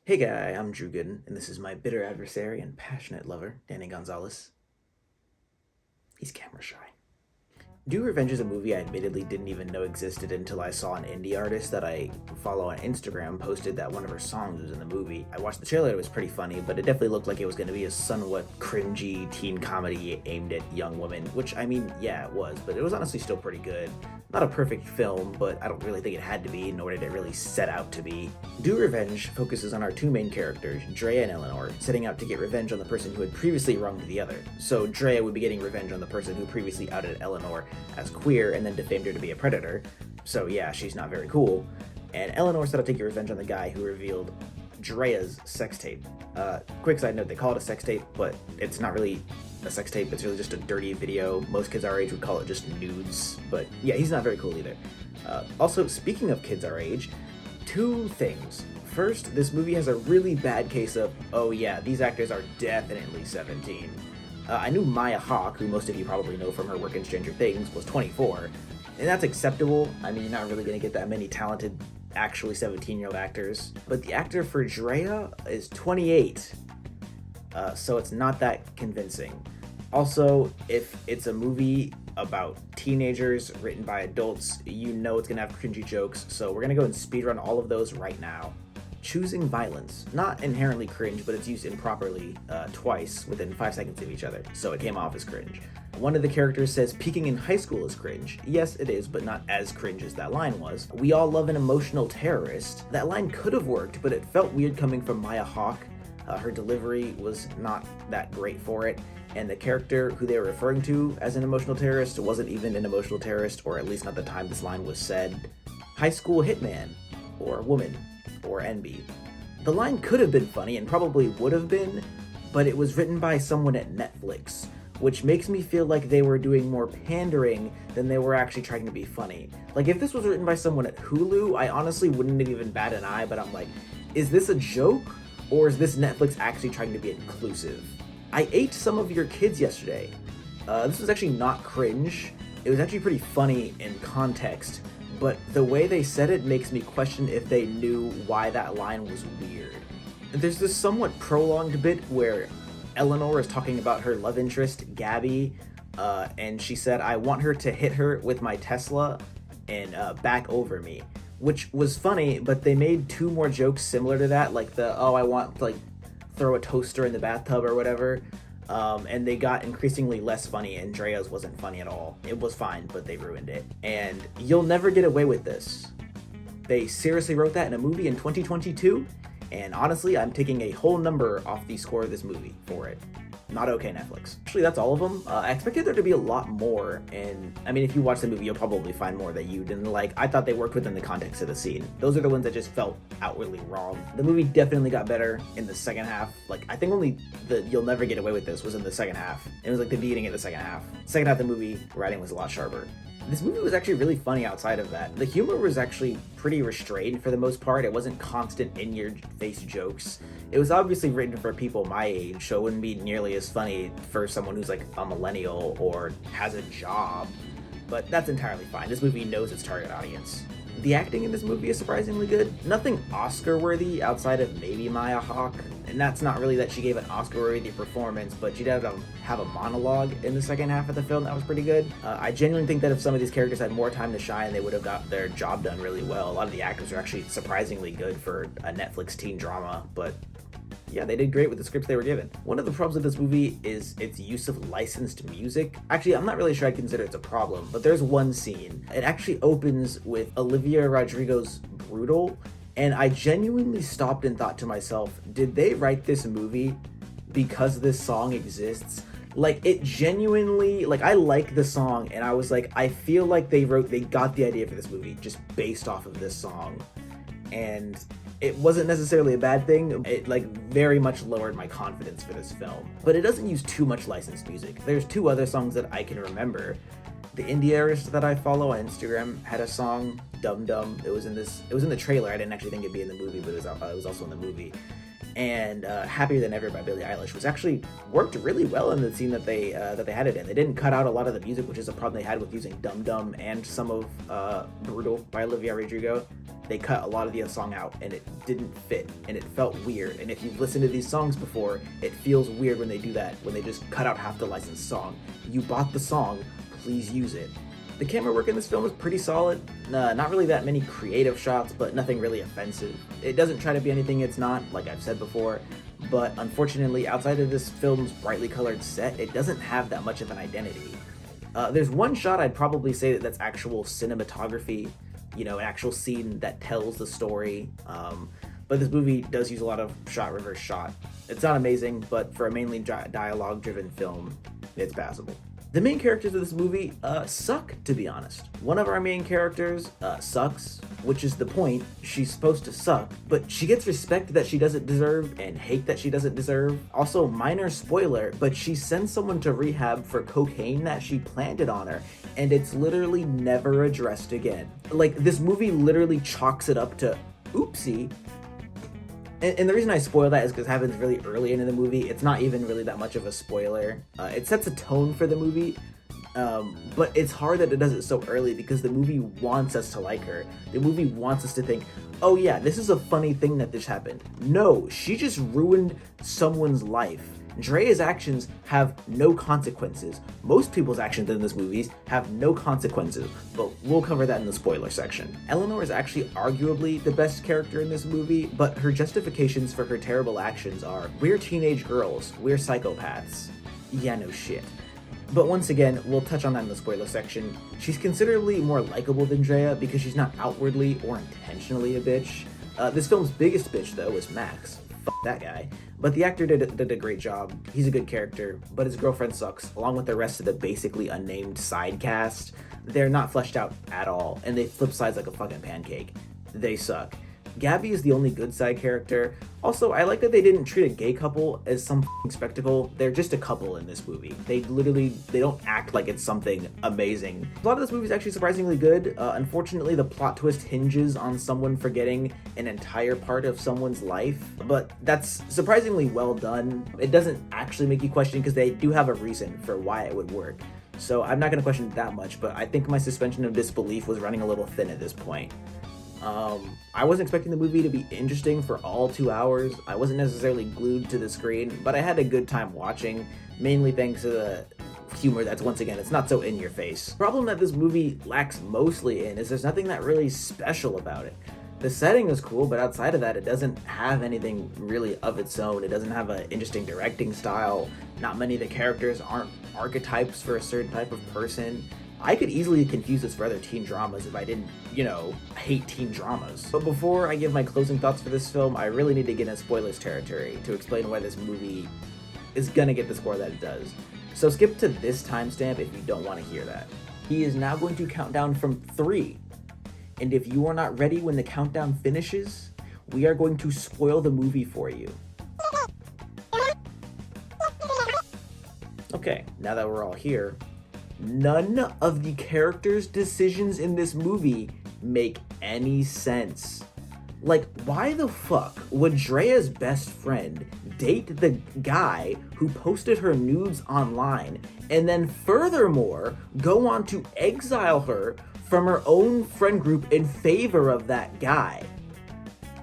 Hey guy, I'm Drew Gooden, and this is my bitter adversary and passionate lover, Danny Gonzalez. He's camera shy. Dorevenge is a movie I admittedly didn't even know existed until I saw an indie artist that I follow on Instagram posted that one of her songs was in the movie. I watched the trailer, it was pretty funny, but it definitely looked like it was going to be a somewhat cringy teen comedy aimed at young women, which, I mean, yeah, it was, but it was honestly still pretty good. Not a perfect film, but I don't really think it had to be, nor did it really set out to be. Dorevenge focuses on our two main characters, Drea and Eleanor, setting out to get revenge on the person who had previously wronged the other. So Drea would be getting revenge on the person who previously outed Eleanor as queer and then defamed her to be a predator. So yeah, she's not very cool. And Eleanor set out to get revenge on the guy who revealed Drea's sex tape. Quick side note, they call it a sex tape, but it's not really a sex tape, it's really just a dirty video. Most kids our age would call it just nudes, but yeah, he's not very cool either. Also, speaking of kids our age, two things. First, this movie has a really bad case of, oh yeah, these actors are definitely 17. I knew Maya Hawke, who most of you probably know from her work in Stranger Things, was 24, and that's acceptable. I mean, you're not really going to get that many talented, actually 17-year-old actors. But the actor for Drea is 28, so it's not that convincing. Also, if it's a movie about teenagers written by adults, you know it's going to have cringy jokes, so we're going to go and speedrun all of those right now. Choosing violence. Not inherently cringe, but it's used improperly twice within 5 seconds of each other, so it came off as cringe. One of the characters says peaking in high school is cringe. Yes, it is, but not as cringe as that line was. We all love an emotional terrorist. That line could have worked, but it felt weird coming from Maya Hawke. Her delivery was not that great for it, and the character who they were referring to as an emotional terrorist wasn't even an emotional terrorist, or at least not the time this line was said. High school hitman, or woman, or NB. The line could have been funny and probably would have been, but it was written by someone at Netflix, which makes me feel like they were doing more pandering than they were actually trying to be funny. Like, if this was written by someone at Hulu, I honestly wouldn't have even bat an eye, but I'm like, is this a joke? Or is this Netflix actually trying to be inclusive? I ate some of your kids yesterday. This was actually not cringe. It was actually pretty funny in context, but the way they said it makes me question if they knew why that line was weird. There's this somewhat prolonged bit where Eleanor is talking about her love interest, Gabby, and she said, I want her to hit her with my Tesla and back over me, which was funny, but they made two more jokes similar to that, like the, oh, I want to, like, throw a toaster in the bathtub or whatever, and they got increasingly less funny, and Drea's wasn't funny at all. It was fine, but they ruined it. And you'll never get away with this. They seriously wrote that in a movie in 2022, and honestly, I'm taking a whole number off the score of this movie for it. Not okay, Netflix. Actually, that's all of them. I expected there to be a lot more, and I mean, if you watch the movie, you'll probably find more that you didn't like. I thought they worked within the context of the scene. Those are the ones that just felt outwardly wrong. The movie definitely got better in the second half. Like, I think only the You'll Never Get Away With This was in the second half. It was like the beginning of the second half. Second half of the movie, writing was a lot sharper. This movie was actually really funny outside of that. The humor was actually pretty restrained for the most part. It wasn't constant in-your-face jokes. It was obviously written for people my age, so it wouldn't be nearly as funny for someone who's like a millennial or has a job. But that's entirely fine. This movie knows its target audience. The acting in this movie is surprisingly good. Nothing Oscar-worthy outside of maybe Maya Hawke. And that's not really that she gave an Oscar-worthy performance, but she did have a monologue in the second half of the film that was pretty good. I genuinely think that if some of these characters had more time to shine, they would have got their job done really well. A lot of the actors are actually surprisingly good for a Netflix teen drama, but yeah, they did great with the scripts they were given. One of the problems with this movie is its use of licensed music. Actually, I'm not really sure I'd consider it's a problem, but there's one scene. It actually opens with Olivia Rodrigo's Brutal, and I genuinely stopped and thought to myself, did they write this movie because this song exists? Like, it genuinely, like, I like the song, and I was like, I feel like they got the idea for this movie just based off of this song. And it wasn't necessarily a bad thing. It like very much lowered my confidence for this film. But it doesn't use too much licensed music. There's two other songs that I can remember. The indie artist that I follow on Instagram had a song, Dum Dum. It was in the trailer. I didn't actually think it'd be in the movie, but it was also in the movie. and Happier Than Ever by Billie Eilish was actually worked really well in the scene that they had it in. They didn't cut out a lot of the music, which is a problem they had with using Dum Dum and some of Brutal by Olivia Rodrigo. They cut a lot of the song out, and it didn't fit, and it felt weird. And if you've listened to these songs before, it feels weird when they do that, when they just cut out half the licensed song. You bought the song, please use it. The camera work in this film is pretty solid. Not really that many creative shots, but nothing really offensive. It doesn't try to be anything it's not, like I've said before, but unfortunately, outside of this film's brightly colored set, it doesn't have that much of an identity. There's one shot I'd probably say that's actual cinematography, an actual scene that tells the story, but this movie does use a lot of shot reverse shot. It's not amazing, but for a mainly dialogue driven film, it's passable. The main characters of this movie suck, to be honest. One of our main characters sucks, which is the point. She's supposed to suck, but she gets respect that she doesn't deserve and hate that she doesn't deserve. Also, minor spoiler, but she sends someone to rehab for cocaine that she planted on her, and it's literally never addressed again. Like, this movie literally chalks it up to, oopsie. And the reason I spoil that is because it happens really early in the movie. It's not even really that much of a spoiler. It sets a tone for the movie, but it's hard that it does it so early because the movie wants us to like her. The movie wants us to think, oh yeah, this is a funny thing that just happened. No, she just ruined someone's life. Drea's actions have no consequences. Most people's actions in this movie have no consequences, but we'll cover that in the spoiler section. Eleanor is actually arguably the best character in this movie, but her justifications for her terrible actions are, we're teenage girls, we're psychopaths. Yeah, no shit. But once again, we'll touch on that in the spoiler section. She's considerably more likable than Drea because she's not outwardly or intentionally a bitch. This film's biggest bitch, though, is Max. That guy. But the actor did a great job. He's a good character, but his girlfriend sucks, along with the rest of the basically unnamed side cast. They're not fleshed out at all, and they flip sides like a fucking pancake. They suck. Gabby is the only good side character. Also, I like that they didn't treat a gay couple as some spectacle. They're just a couple in this movie. They don't act like it's something amazing. A lot of this movie is actually surprisingly good. Unfortunately, the plot twist hinges on someone forgetting an entire part of someone's life, but that's surprisingly well done. It doesn't actually make you question because they do have a reason for why it would work. So I'm not going to question it that much, but I think my suspension of disbelief was running a little thin at this point. I wasn't expecting the movie to be interesting for all 2 hours. I wasn't necessarily glued to the screen, but I had a good time watching, mainly thanks to the humor that's, once again, it's not so in your face. The problem that this movie lacks mostly in is there's nothing that really special about it. The setting is cool, but outside of that, it doesn't have anything really of its own. It doesn't have an interesting directing style. Not many of the characters aren't archetypes for a certain type of person. I could easily confuse this for other teen dramas if I didn't, hate teen dramas. But before I give my closing thoughts for this film, I really need to get in spoilers territory to explain why this movie is gonna get the score that it does. So skip to this timestamp if you don't want to hear that. He is now going to count down from 3. And if you are not ready when the countdown finishes, we are going to spoil the movie for you. Okay, now that we're all here, none of the characters' decisions in this movie make any sense. Like, why the fuck would Drea's best friend date the guy who posted her nudes online and then furthermore go on to exile her from her own friend group in favor of that guy?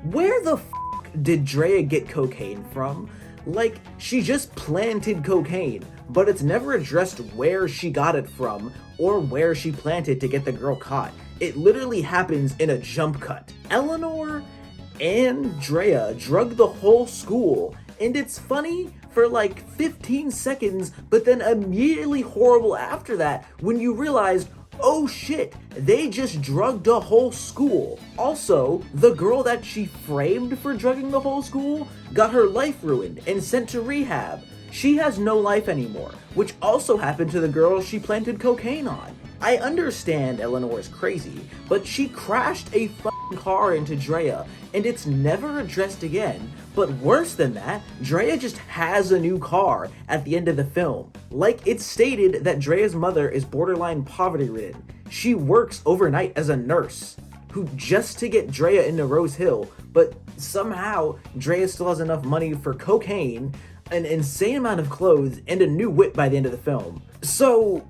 Where the fuck did Drea get cocaine from? Like, she just planted cocaine, but it's never addressed where she got it from or where she planted to get the girl caught. It literally happens in a jump cut. Eleanor and Drea drug the whole school, and it's funny for like 15 seconds, but then immediately horrible after that when you realize, oh shit, they just drugged a whole school. Also, the girl that she framed for drugging the whole school got her life ruined and sent to rehab. She has no life anymore, which also happened to the girl she planted cocaine on. I understand Eleanor is crazy, but she crashed a fucking car into Drea, and it's never addressed again. But worse than that, Drea just has a new car at the end of the film. Like, it's stated that Drea's mother is borderline poverty-ridden. She works overnight as a nurse. who just to get Drea into Rose Hill, but somehow Drea still has enough money for cocaine, an insane amount of clothes, and a new whip by the end of the film. So,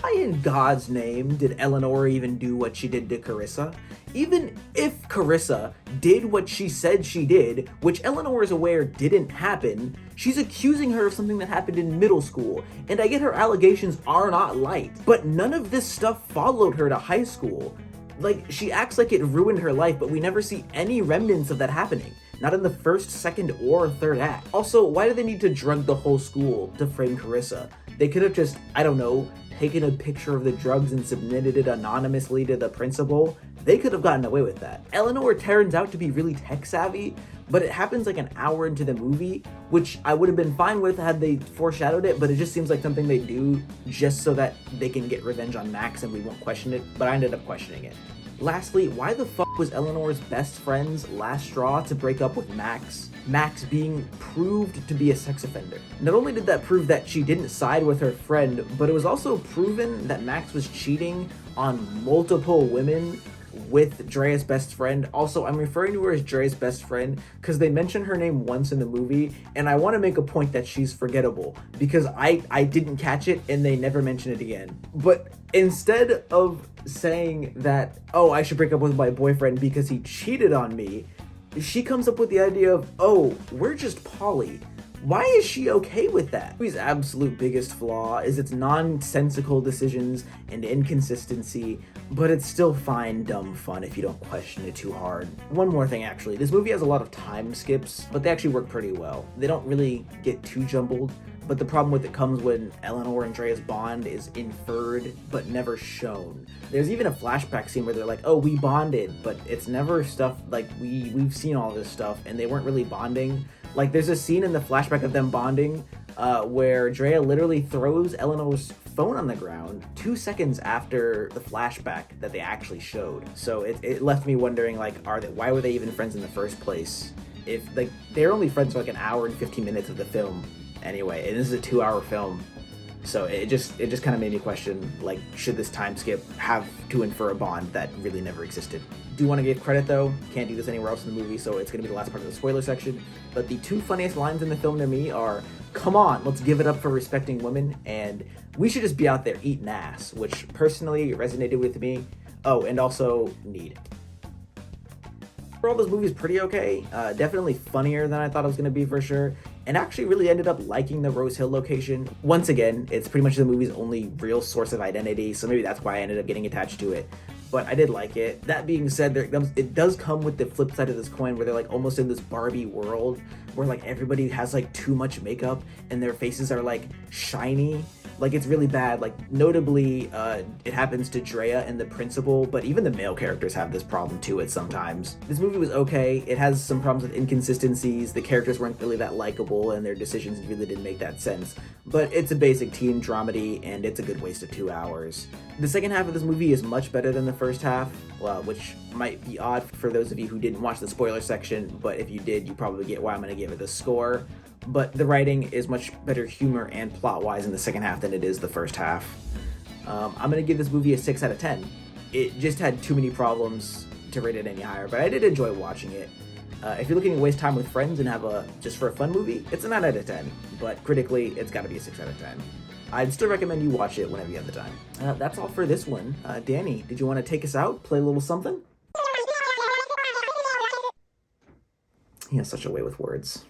why in God's name did Eleanor even do what she did to Carissa? Even if Carissa did what she said she did, which Eleanor is aware didn't happen, she's accusing her of something that happened in middle school, and I get her allegations are not light, but none of this stuff followed her to high school. Like, she acts like it ruined her life, but we never see any remnants of that happening. Not in the first, second, or third act. Also, why do they need to drug the whole school to frame Carissa? They could have just, I don't know, taken a picture of the drugs and submitted it anonymously to the principal. They could have gotten away with that. Eleanor turns out to be really tech savvy, but it happens like an hour into the movie, which I would have been fine with had they foreshadowed it, but it just seems like something they do just so that they can get revenge on Max and we won't question it, but I ended up questioning it. Lastly, why the fuck was Eleanor's best friend's last straw to break up with Max? Max being proved to be a sex offender. Not only did that prove that she didn't side with her friend, but it was also proven that Max was cheating on multiple women with Drea's best friend. Also, I'm referring to her as Drea's best friend because they mention her name once in the movie, and I want to make a point that she's forgettable because I didn't catch it and they never mention it again. But instead of saying that, oh, I should break up with my boyfriend because he cheated on me, she comes up with the idea of, oh, we're just poly. Why is she okay with that? The movie's absolute biggest flaw is its nonsensical decisions and inconsistency, but it's still fine, dumb fun if you don't question it too hard. One more thing actually, this movie has a lot of time skips, but they actually work pretty well. They don't really get too jumbled, but the problem with it comes when Eleanor and Drea's bond is inferred but never shown. There's even a flashback scene where they're like, oh, we bonded, but it's never stuff like we've seen all this stuff and they weren't really bonding. Like, there's a scene in the flashback of them bonding where Drea literally throws Eleanor's phone on the ground 2 seconds after the flashback that they actually showed. So it left me wondering, like, why were they even friends in the first place? If, like, they're only friends for like an hour and 15 minutes of the film anyway, and this is a 2-hour film. So it just kind of made me question, like, should this time skip have to infer a bond that really never existed? Do want to give credit though, can't do this anywhere else in the movie, so it's going to be the last part of the spoiler section, but the 2 funniest lines in the film to me are, come on, let's give it up for respecting women, and we should just be out there eating ass, which personally resonated with me. Oh, and also need. Overall, this movie is pretty okay, definitely funnier than I thought it was going to be for sure, and actually really ended up liking the Rose Hill location. Once again, it's pretty much the movie's only real source of identity, so maybe that's why I ended up getting attached to it. But I did like it. That being said, it does come with the flip side of this coin where they're like almost in this Barbie world where like everybody has like too much makeup and their faces are like shiny. Like, it's really bad. Like, notably, it happens to Drea and the principal, but even the male characters have this problem to it sometimes. This movie was okay. It has some problems with inconsistencies. The characters weren't really that likable, and their decisions really didn't make that sense. But it's a basic teen dramedy, and it's a good waste of 2 hours. The second half of this movie is much better than the first half, well, which might be odd for those of you who didn't watch the spoiler section, but if you did, you probably get why I'm going to give it a score. But the writing is much better humor and plot-wise in the second half than it is the first half. I'm going to give this movie a 6 out of 10. It just had too many problems to rate it any higher, but I did enjoy watching it. If you're looking to waste time with friends and have just for a fun movie, it's a 9 out of 10, but critically, it's got to be a 6 out of 10. I'd still recommend you watch it whenever you have the time. That's all for this one. Danny, did you want to take us out, play a little something? He has such a way with words.